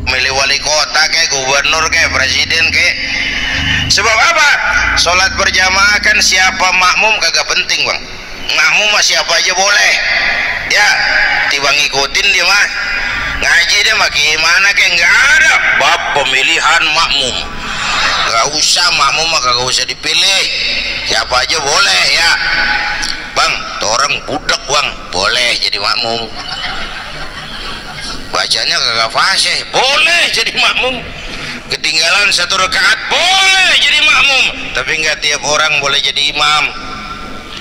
milih wali kota kayak gubernur kayak presiden kayak. Sebab apa? Sholat berjamaah kan siapa makmum kagak penting bang. Makmum mah siapa aja boleh ya, tiba ngikutin dia mah. Ngaji dia mah gimana kayak nggak ada bab pemilihan makmum, nggak usah. Makmum mah kagak usah dipilih, siapa aja boleh ya bang. Tuh orang budak bang boleh jadi makmum, bacanya kagak fasih boleh jadi makmum, ketinggalan satu rakaat boleh jadi makmum, tapi nggak tiap orang boleh jadi imam.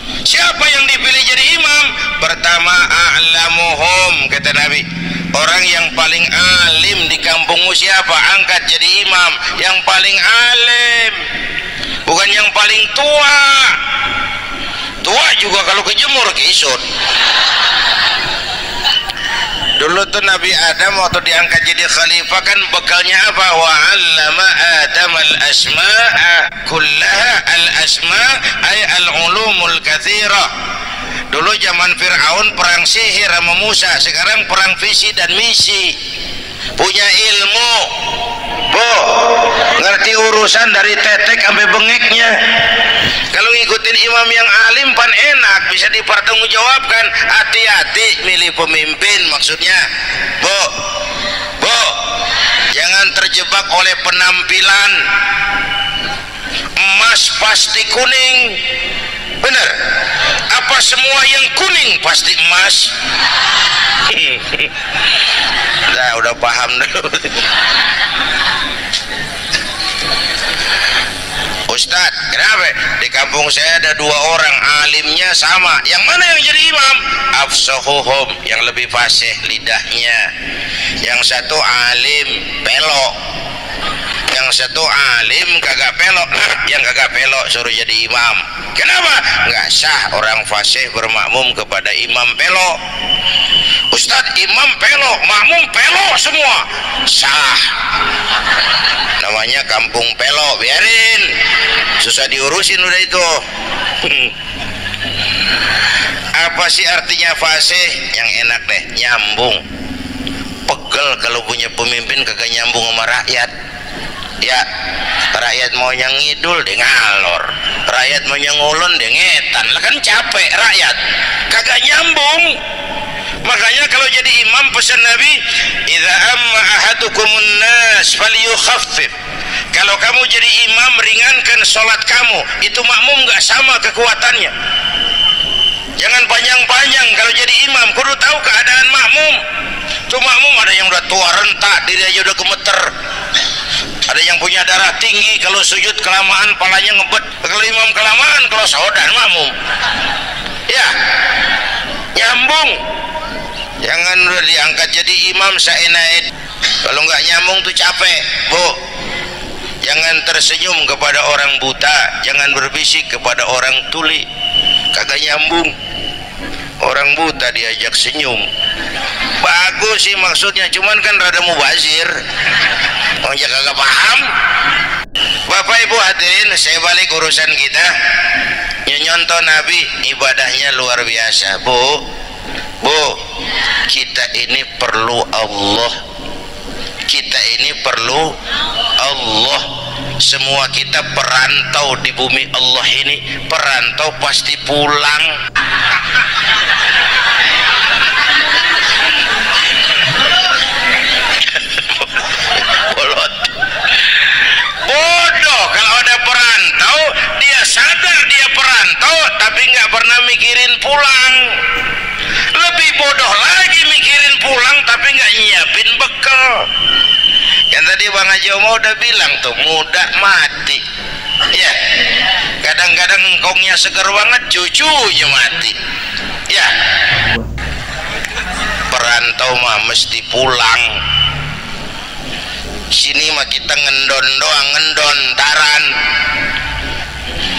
Siapa yang dipilih jadi imam? Pertama a'lamuhum, kata Nabi, orang yang paling alim di kampungmu siapa? Angkat jadi imam. Yang paling alim, bukan yang paling tua. Tua juga kalau kejemur kisut. Dulu tuh Nabi Adam waktu diangkat jadi khalifah kan bekalnya apa? Wa 'allama Adam al-asma'a kullaha. Al-asma' ay al-ulumul katsirah. Dulu zaman Fir'aun perang sihir sama Musa, sekarang perang visi dan misi. Punya ilmu, bu, ngerti urusan dari tetek sampai bengeknya. Kalau ngikutin imam yang alim pan enak, bisa dipertanggungjawabkan. Hati-hati milih pemimpin, maksudnya bu, jangan terjebak oleh penampilan. Emas pasti kuning, bener? Apa semua yang kuning pasti emas? Nah, udah paham dulu. Ustadz, kenapa? Di kampung saya ada dua orang alimnya sama. Yang mana yang jadi imam? Afsahuhum, yang lebih fasih lidahnya. Yang satu alim pelok, yang satu alim kagak pelok. Yang kagak pelok suruh jadi imam. Kenapa? Nggak sah orang fasih bermakmum kepada imam pelok. Ustadz, imam pelok, makmum pelok semua. Sah. Namanya kampung pelok, biarin. Susah diurusin udah itu. Apa sih artinya fasih? Yang enak deh, nyambung. Pegel kalau punya pemimpin kagak nyambung sama rakyat. Ya, rakyat mau yang ngidul dia ngalor, rakyat mau yang ngulon dia ngetan. Lah kan capek rakyat, kagak nyambung. Makanya kalau jadi imam pesan Nabi, idza amma ahadukumun nas falyukhaffif. Kalau kamu jadi imam, ringankan sholat kamu. Itu makmum nggak sama kekuatannya. Jangan panjang-panjang kalau jadi imam, kudu tahu keadaan makmum. Tuh makmum ada yang udah tua renta, diri aja udah gemeter. Ada yang punya darah tinggi, kalau sujud kelamaan palanya ngebet. Kalau imam kelamaan, kalau saudan makmum. Ya, nyambung. Jangan udah diangkat jadi imam saenaed. Kalau nggak nyambung tuh capek, bu. Jangan tersenyum kepada orang buta, jangan berbisik kepada orang tuli. Kagak nyambung. Orang buta diajak senyum, bagus sih maksudnya, cuman kan rada mubazir. Oh ya kagak paham. Bapak Ibu hadirin, saya balik urusan kita. Nyontoh Nabi ibadahnya luar biasa, bu. Kita ini perlu Allah. Kita ini perlu Allah. Semua kita perantau di bumi Allah ini. Perantau pasti pulang. Bodoh kalau ada perantau, dia sadar dia perantau tapi nggak pernah mikirin pulang. Lebih bodoh lagi mikirin pulang tapi nggak nyiapin bekal. Yang tadi Bang Haji Omah udah bilang tuh, muda mati. Ya, kadang-kadang engkongnya seger banget, cucunya mati. Ya, perantau mah mesti pulang. Sini mah kita ngendon doang, ngendon taran.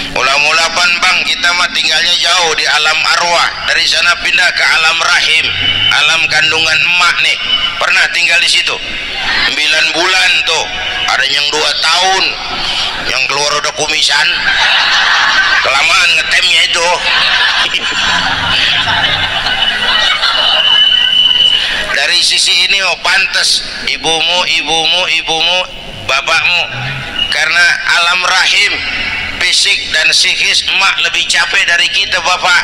Mula-mula pan bang, kita mah tinggalnya jauh di alam arwah. Dari sana pindah ke alam rahim, alam kandungan emak nih. Pernah tinggal di situ 9 bulan tuh. Ada yang 2 tahun, yang keluar udah kumisan. Kelamaan ngetemnya itu. dari sisi ini oh pantas ibumu, bapakmu, karena alam rahim fisik dan psikis emak lebih capek dari kita bapak.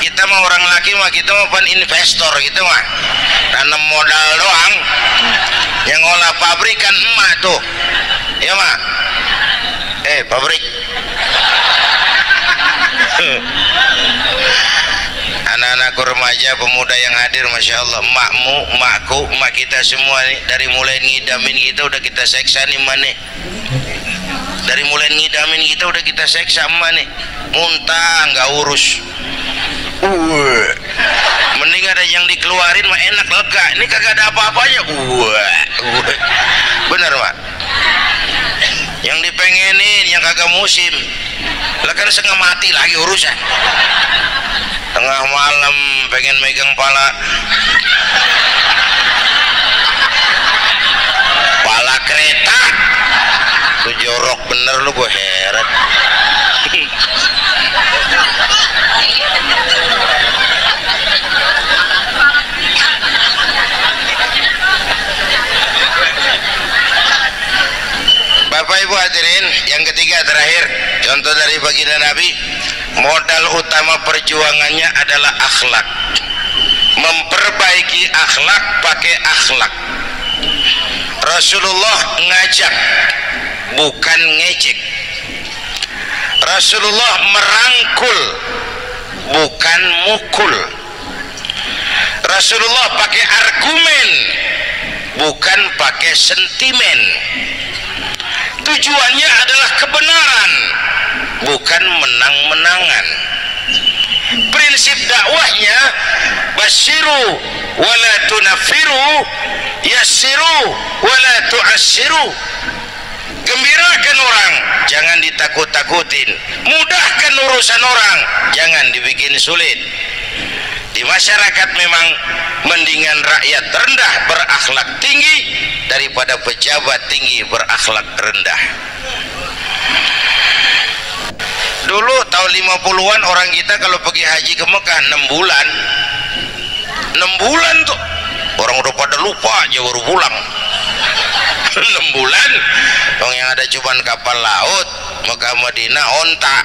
Kita mah orang laki mah kita mah pan investor gitu mah, tanam modal doang. Yang ngolah pabrik kan emak tuh, ya mak. Pabrik. Anak-anakku remaja pemuda yang hadir, masya Allah, emakmu, emakku, emak kita semua nih, dari mulai ngidamin kita udah kita seksa nih mana. Dari mulai ngidamin kita udah kita seksa emak nih, muntah nggak urus. Mending ada yang dikeluarin mah enak lega, ini kagak ada apa-apanya. Bener mak. Yang dipengenin yang kagak musim lah kan setengah mati lagi urusan. Tengah malam pengen megang pala kereta tuh jorok bener lu, gue heran. Bapak Ibu hadirin, yang ketiga terakhir, contoh dari baginda Nabi, modal utama perjuangannya adalah akhlak. Memperbaiki akhlak, pakai akhlak. Rasulullah ngajak, bukan ngejek. Rasulullah merangkul, bukan mukul. Rasulullah pakai argumen, bukan pakai sentimen. Tujuannya adalah kebenaran, bukan menang-menangan. Prinsip dakwahnya basyiru wala tunafiru, yassiru wala tu'assiru. Gembirakan orang, jangan ditakut-takutin. Mudahkan urusan orang, jangan dibikin sulit. Di masyarakat memang mendingan rakyat rendah berakhlak tinggi daripada pejabat tinggi berakhlak rendah. Dulu tahun 50-an orang kita kalau pergi haji ke Mekah 6 bulan. 6 bulan tuh orang udah pada lupa aja baru pulang. 6 bulan dong, yang ada cuman kapal laut. Mekah Madinah onta,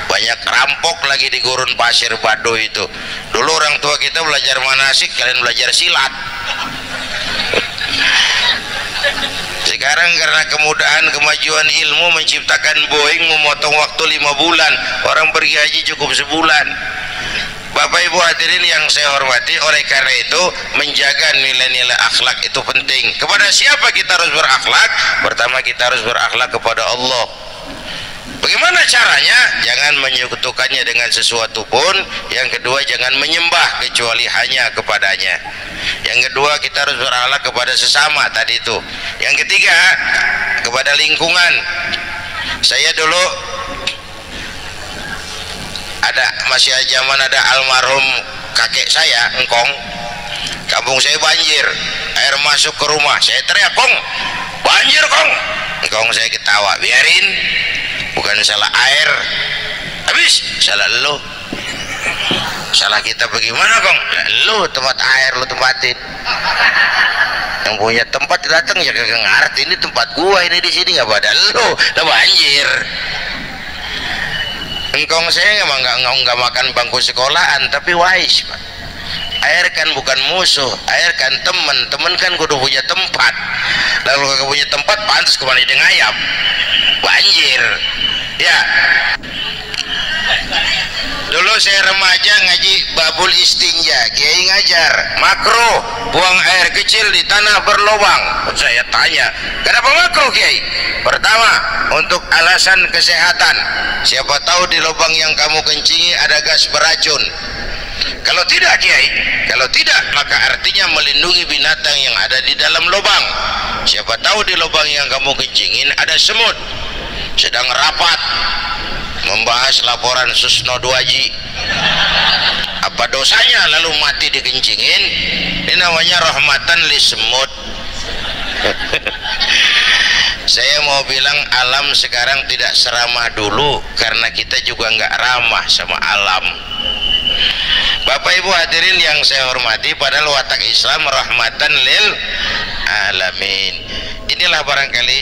banyak rampok lagi di gurun pasir Baduy itu. Dulu orang tua kita belajar manasik, kalian belajar silat. Sekarang karena kemudahan kemajuan ilmu menciptakan Boeing memotong waktu 5 bulan, orang pergi haji cukup sebulan. Bapak Ibu hadirin yang saya hormati, oleh karena itu menjaga nilai-nilai akhlak itu penting. Kepada siapa kita harus berakhlak? Pertama, kita harus berakhlak kepada Allah. Bagaimana caranya? Jangan menyekutukannya dengan sesuatu pun. Yang kedua, jangan menyembah kecuali hanya kepadanya. Yang kedua, kita harus berakhlak kepada sesama tadi itu. Yang ketiga, kepada lingkungan. Saya dulu masih zaman ada almarhum kakek saya, engkong. Kampung saya banjir, air masuk ke rumah. Saya teriak, "Kong, banjir Kong!" Engkong saya ketawa, "Biarin, bukan salah air, habis salah lo." "Salah kita bagaimana Kong?" "Lo tempat air lo tempatin, yang punya tempat datang ya kagak ngerti. Ini tempat gua, ini di sini nggak pada lo, udah banjir." Engkong saya emang nggak makan bangku sekolahan, tapi wise Pak. Air kan bukan musuh, air kan temen kan kudu punya tempat. Lalu kalau punya tempat pantas kemana dia ngayap banjir ya. Dulu saya remaja ngaji babul istinja, kiai ngajar makro buang air kecil di tanah berlubang. Saya tanya, kenapa makro kiai? Pertama, untuk alasan kesehatan. Siapa tahu di lubang yang kamu kencingi ada gas beracun. Kalau tidak kiai, kalau tidak maka artinya melindungi binatang yang ada di dalam lubang. Siapa tahu di lubang yang kamu kencingin ada semut sedang rapat membahas laporan Susno 2Ji. Apa dosanya lalu mati dikencingin? Ini namanya rahmatan li semut. Saya mau bilang alam sekarang tidak seramah dulu karena kita juga nggak ramah sama alam. Bapak Ibu hadirin yang saya hormati, padahal watak Islam rahmatan lil alamin. Inilah barangkali